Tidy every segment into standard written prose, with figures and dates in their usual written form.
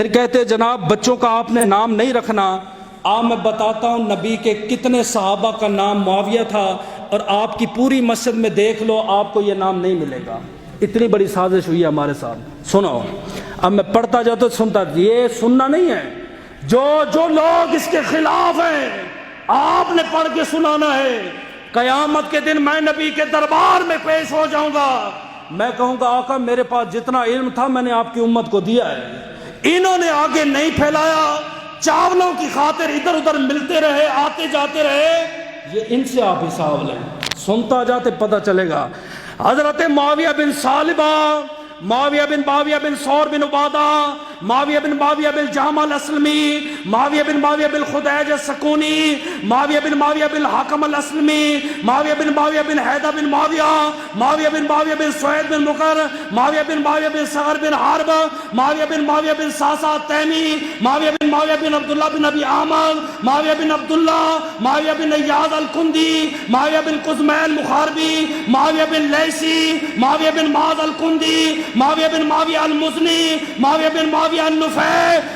پھر کہتے جناب بچوں کا آپ نے نام نہیں رکھنا. آپ میں بتاتا ہوں نبی کے کتنے صحابہ کا نام معاویہ تھا، اور آپ کی پوری مسجد میں دیکھ لو آپ کو یہ نام نہیں ملے گا. اتنی بڑی سازش ہوئی ہے ہمارے ساتھ. سنو اب میں پڑھتا جاتا سنتا، یہ سننا نہیں ہے. جو لوگ اس کے خلاف ہیں آپ نے پڑھ کے سنانا ہے. قیامت کے دن میں نبی کے دربار میں پیش ہو جاؤں گا، میں کہوں گا آقا میرے پاس جتنا علم تھا میں نے آپ کی امت کو دیا ہے، انہوں نے آگے نہیں پھیلایا، چاولوں کی خاطر ادھر ادھر ملتے رہے، آتے جاتے رہے. یہ ان سے آپ حساب لیں. سنتا جاتے پتہ چلے گا. حضرت معاویہ بن صالبہ، معاویہ بن ثور بن عبادہ، معاویہ بن جہم الاسلمی، معاویہ بن خدیج السکونی، معاویہ بن حکم الاسلمی، معاویہ بن حیدر بن معاویہ بن سعید بن مقر، معاویہ بن صغر بن حرب، معاویہ بن ساسا تیمی، معاویہ بن عبداللہ بن ابی عامر، معاویہ بن عبداللہ، معاویہ بن ایاز الکندی، معاویہ بن قزمیل مخاربی، معاویہ بن لیسی، معاویہ بن معاذ الکندی، معاویہ بن معاویہ المزنی، معاویہ بن معاویہ النفع،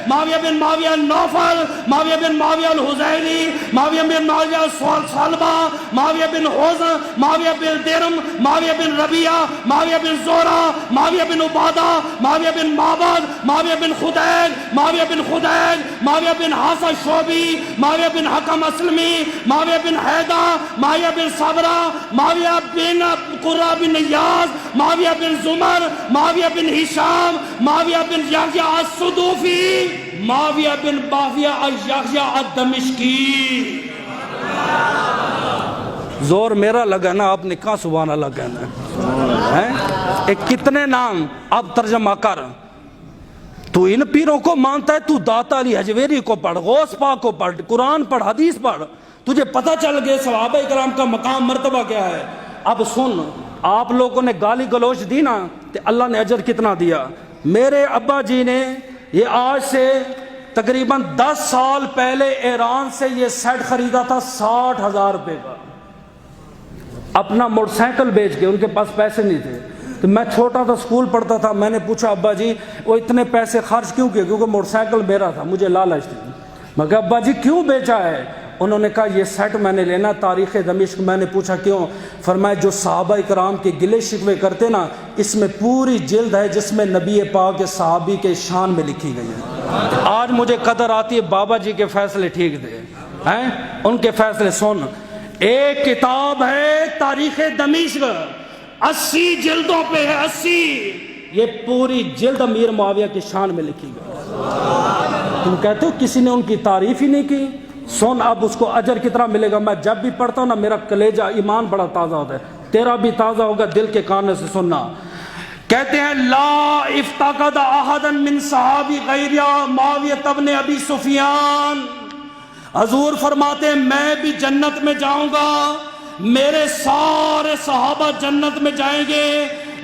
معاویہ بن معاویہ النوفل، معاویہ بن معاویہ الحزیری، معاویہ بن معاویہ صلبہ، معاویہ بن حزن، معاویہ بن درم، معاویہ بن ربیعہ، معاویہ بن زورہ، معاویہ بن عبادہ، معاویہ بن معبد، معاویہ بن خدیج، معاویہ بن حسن شعبی، معاویہ بن حکم اسلمی، معاویہ بن حیدر، معاویہ بن صبرہ، معاویہ بن قرہ بن ایاز، معاویہ بن زمر، معاویہ بن ہشام، معاویہ بن یحییٰ الصدوفی، معاویہ بن یحییٰ الدمشقی. زور میرا لگا نا، آپ نے کہاں سبحان اللہ کہنا ہے؟ کتنے نام اب ترجمہ کر. تو ان پیروں کو مانتا ہے، تو داتا علی حجویری کو پڑھ، غوث پاک کو پڑھ، قرآن پڑھ، حدیث پڑھ، تجھے پتہ چل گئے صحابہ کرام کا مقام مرتبہ کیا ہے. اب سن، آپ لوگوں نے گالی گلوچ دی نا تو اللہ نے اجر کتنا دیا. میرے ابا جی نے یہ آج سے تقریباً 10 سال پہلے ایران سے یہ سیٹ خریدا تھا 60,000 روپے کا، اپنا موٹر سائیکل بیچ کے. ان کے پاس پیسے نہیں تھے. تو میں چھوٹا تھا، اسکول پڑھتا تھا. میں نے پوچھا ابا جی وہ اتنے پیسے خرچ کیوں کیے؟ کیونکہ موٹر سائیکل میرا تھا، مجھے لالچ تھی. میں کہا ابا جی کیوں بیچا ہے؟ انہوں نے کہا یہ سیٹ میں نے لینا تاریخ دمشق. میں نے پوچھا کیوں؟ فرمایا جو صحابہ کرام کے گلے شکوے کرتے نا، اس میں پوری جلد ہے جس میں نبی پاک کے صحابی کے شان میں لکھی گئی ہے. آج مجھے قدر آتی ہے بابا جی کے فیصلے ٹھیک تھے ہیں، ان کے فیصلے. سن، ایک کتاب ہے تاریخ دمشق، 80 جلدوں پہ ہے، 80. یہ پوری جلد امیر معاویہ کی شان میں لکھی گئی. تم کہتے ہو کسی نے ان کی تعریف ہی نہیں کی. سن اب اس کو اجر کتنا ملے گا. میں جب بھی پڑھتا ہوں نا میرا کلیجہ ایمان بڑا تازہ ہوتا ہے. تیرا بھی تازہ ہوگا دل کے کان سے سننا. کہتے ہیں لا افتقد احدا من صحابی غیر معاویہ ابن ابی سفیان. حضور فرماتے ہیں میں بھی جنت میں جاؤں گا، میرے سارے صحابہ جنت میں جائیں گے،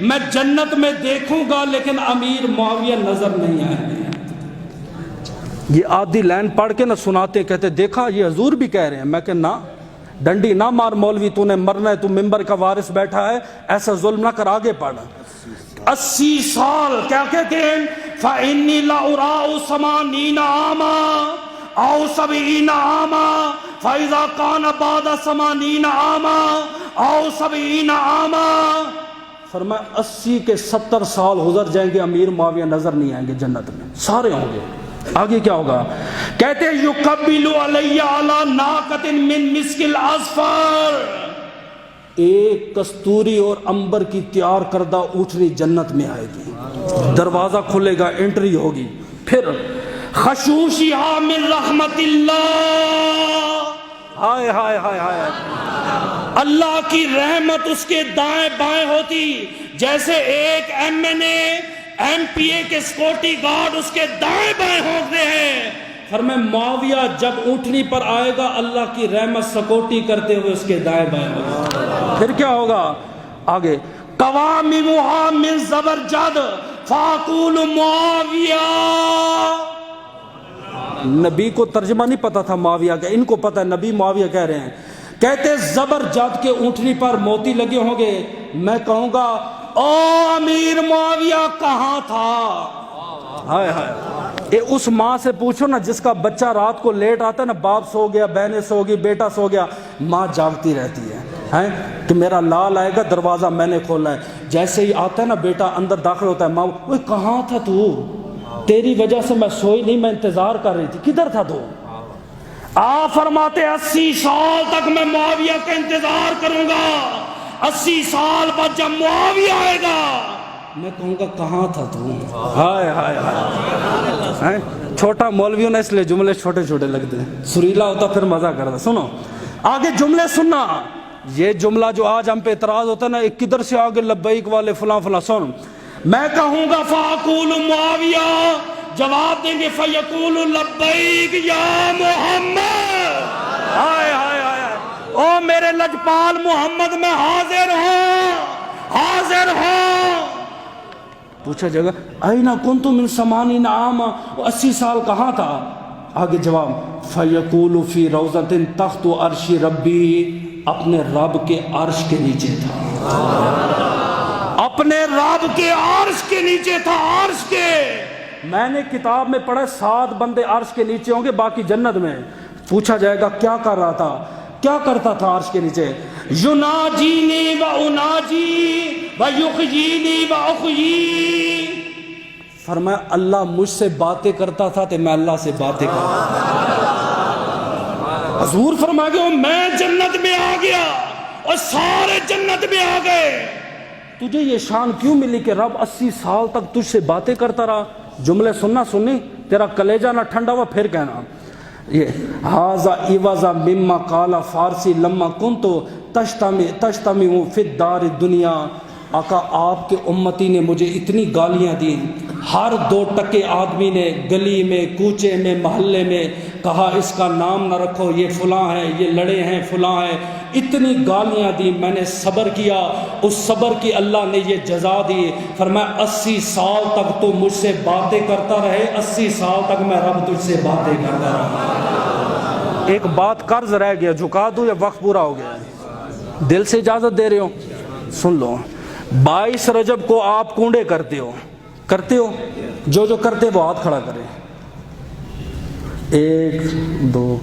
میں جنت میں دیکھوں گا لیکن امیر معاویہ نظر نہیں آئیں گے. یہ آدھی لائن پڑھ کے نہ سناتے، کہتے دیکھا یہ حضور بھی کہہ رہے ہیں. میں کہ نہ، ڈنڈی نہ مار مولوی، تو نے مرنا ہے، تو ممبر کا وارث بیٹھا ہے، ایسا ظلم نہ کر. آگے پڑھ. 80 سال کیا کہتے ہیں؟ فَإِنِّي لَأُرَاءُ 80 عَامًا أَوْ 70 عَامًا فَإِذَا كَانَ بَعْدَ 80 عَامًا أَوْ 70 عَامًا. فرمایا 80 کے 70 سال گزر جائیں گے، امیر معاویہ نظر نہیں آئیں گے جنت میں، سارے ہوں گے. آگے کیا ہوگا؟ کہتے ہیں یقبل علی علی ناقۃ من مسک الاظفر. ایک کستوری اور عنبر کی تیار کردہ اونٹنی جنت میں آئے گی، دروازہ کھلے گا، انٹری ہوگی. پھر خشوشھا من رحمت اللہ، ہائے ہائے ہائے ہائے، اللہ کی رحمت اس کے دائیں بائیں ہوتی. جیسے ایک ایم پی اے کے سیکورٹی گارڈ اس کے دائیں بائیں ہوتے ہیں. فرمایا معاویہ جب اونٹنی پر آئے گا اللہ کی رحمت سیکورٹی کرتے ہوئے اس کے دائیں بائیں ہوگا. پھر کیا ہوگا آگے؟ قوامها من زبرجد فاقول معاویہ. نبی کو ترجمہ نہیں پتا تھا معاویہ کا، ان کو پتا ہے نبی معاویہ کہہ رہے ہیں. کہتے زبرجد کے اونٹنی پر موتی لگے ہوں گے، میں کہوں گا او امیر معاویہ کہاں تھا؟ ہائے ہائے. اس ماں سے پوچھو نا جس کا بچہ رات کو لیٹ آتا ہے نا، باپ سو گیا، بہنیں سو گئی، بیٹا سو گیا، ماں جاگتی رہتی ہے کہ میرا لال آئے گا، دروازہ میں نے کھولنا ہے۔ جیسے ہی آتا ہے نا بیٹا اندر داخل ہوتا ہے، ماں وہ کہاں تھا تو، تیری وجہ سے میں سوئی نہیں، میں انتظار کر رہی تھی، کدھر تھا تو؟ آپ فرماتے 80 سال تک میں معاویہ کا انتظار کروں گا، 80 سال بعد جب معاویہ آئے گا میں کہوں گا کہاں تھا تو؟ ہائے ہائے ہائے۔ چھوٹا مولویوں نے اس لیے جملے چھوٹے چھوٹے لگتے ہیں، سریلا ہوتا پھر مزہ کرتا۔ سنو آگے جملے سننا، یہ جملہ جو آج ہم پہ اعتراض ہوتا ہے نا، ایک کدھر سے آگے لبیک والے فلاں فلاں، سن میں کہوں گا فاقول معاویہ، جواب دیں گے فیقول لبیک یا محمد، ہائے ہائے ہائے، او میرے لجپال محمد میں حاضر ہوں، حاضر ہوں۔ پوچھا جگہ اینا کنتم من 80 عاما، 80 سال کہاں تھا؟ آگے جواب فیقول فی روضۃ تحت عرش ربی، اپنے رب کے عرش کے نیچے تھا، اپنے رب کے عرش کے نیچے تھا، عرش کے۔ میں نے کتاب میں پڑھا 7 بندے عرش کے نیچے ہوں گے، باقی جنت میں۔ پوچھا جائے گا کیا کر رہا تھا، کیا کرتا تھا عرش کے نیچے؟ یناجینی و اناجی و یحیینی و احیی، فرمایا اللہ مجھ سے باتیں کرتا تھا تو میں اللہ سے باتیں کرتا تھا۔ حضور فرما گئے میں جنت میں آ گیا اور سارے جنت میں آ گئے، تجھے یہ شان کیوں ملی کہ رب 80 سال تک تجھ سے باتیں کرتا رہا؟ جملے سننا، سنی تیرا کلیجہ نہ ٹھنڈا ہوا پھر کہنا یہ ھذا عوضا مما قال فارسی لما کنت تجتمع فی الدار الدنیا۔ آقا آپ کے امتی نے مجھے اتنی گالیاں دیں، ہر 2 ٹکے آدمی نے گلی میں، کوچے میں، محلے میں کہا اس کا نام نہ رکھو، یہ فلاں ہے، یہ لڑے ہیں، فلاں ہے، اتنی گالیاں دی، میں نے صبر کیا، اس صبر کی اللہ نے یہ جزا دی۔ فرمایا 80 سال تک تو مجھ سے باتیں کرتا رہے، 80 سال تک میں رب تجھ سے باتیں کرتا رہا۔ ایک بات قرض رہ گیا، جھکا دوں یا وقت پورا ہو گیا؟ دل سے اجازت دے رہے ہو؟ سن لو، 22 رجب کو آپ کنڈے کرتے ہو، کرتے ہو؟ جو کرتے وہ ہاتھ کھڑا کرے، 1 2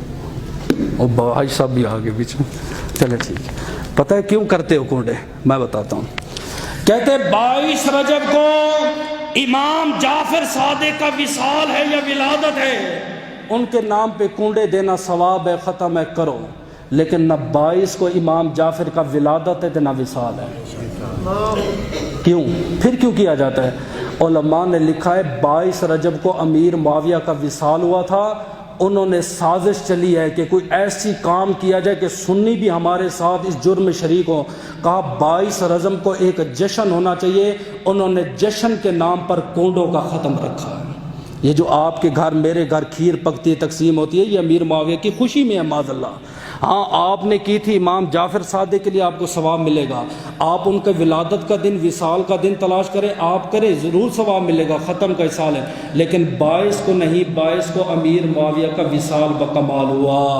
اور بھائی صاحب بھی آگے بیچ میں، چلے ٹھیک ہے۔ پتہ ہے کیوں کرتے ہو کنڈے؟ میں بتاتا ہوں۔ کہتے 22 رجب کو امام جعفر صادق کا وصال ہے یا ولادت ہے، ان کے نام پہ کنڈے دینا ثواب ہے، ختم ہے، کرو۔ لیکن نہ 22 کو امام جعفر کا ولادت ہے نہ وصال ہے۔ کیوں؟ پھر کیوں کیا جاتا ہے؟ علماء نے لکھا ہے 22 رجب کو امیر معاویہ کا وصال ہوا تھا، انہوں نے سازش چلی ہے کہ کوئی ایسی کام کیا جائے کہ سنی بھی ہمارے ساتھ اس جرم میں شریک ہو۔ کہا 22 رجب کو ایک جشن ہونا چاہیے، انہوں نے جشن کے نام پر کنڈوں کا ختم رکھا ہے۔ یہ جو آپ کے گھر میرے گھر کھیر پکتی ہے، تقسیم ہوتی ہے، یہ امیر معاویہ کی خوشی میں ہے معاذ اللہ۔ ہاں آپ نے کی تھی امام جعفر صادق کے لیے، آپ کو ثواب ملے گا۔ آپ ان کا ولادت کا دن، وصال کا دن تلاش کریں، آپ کریں، ضرور ثواب ملے گا، ختم کا وصال ہے۔ لیکن 22 کو نہیں، 22 کو امیر معاویہ کا وصال بکمال ہوا۔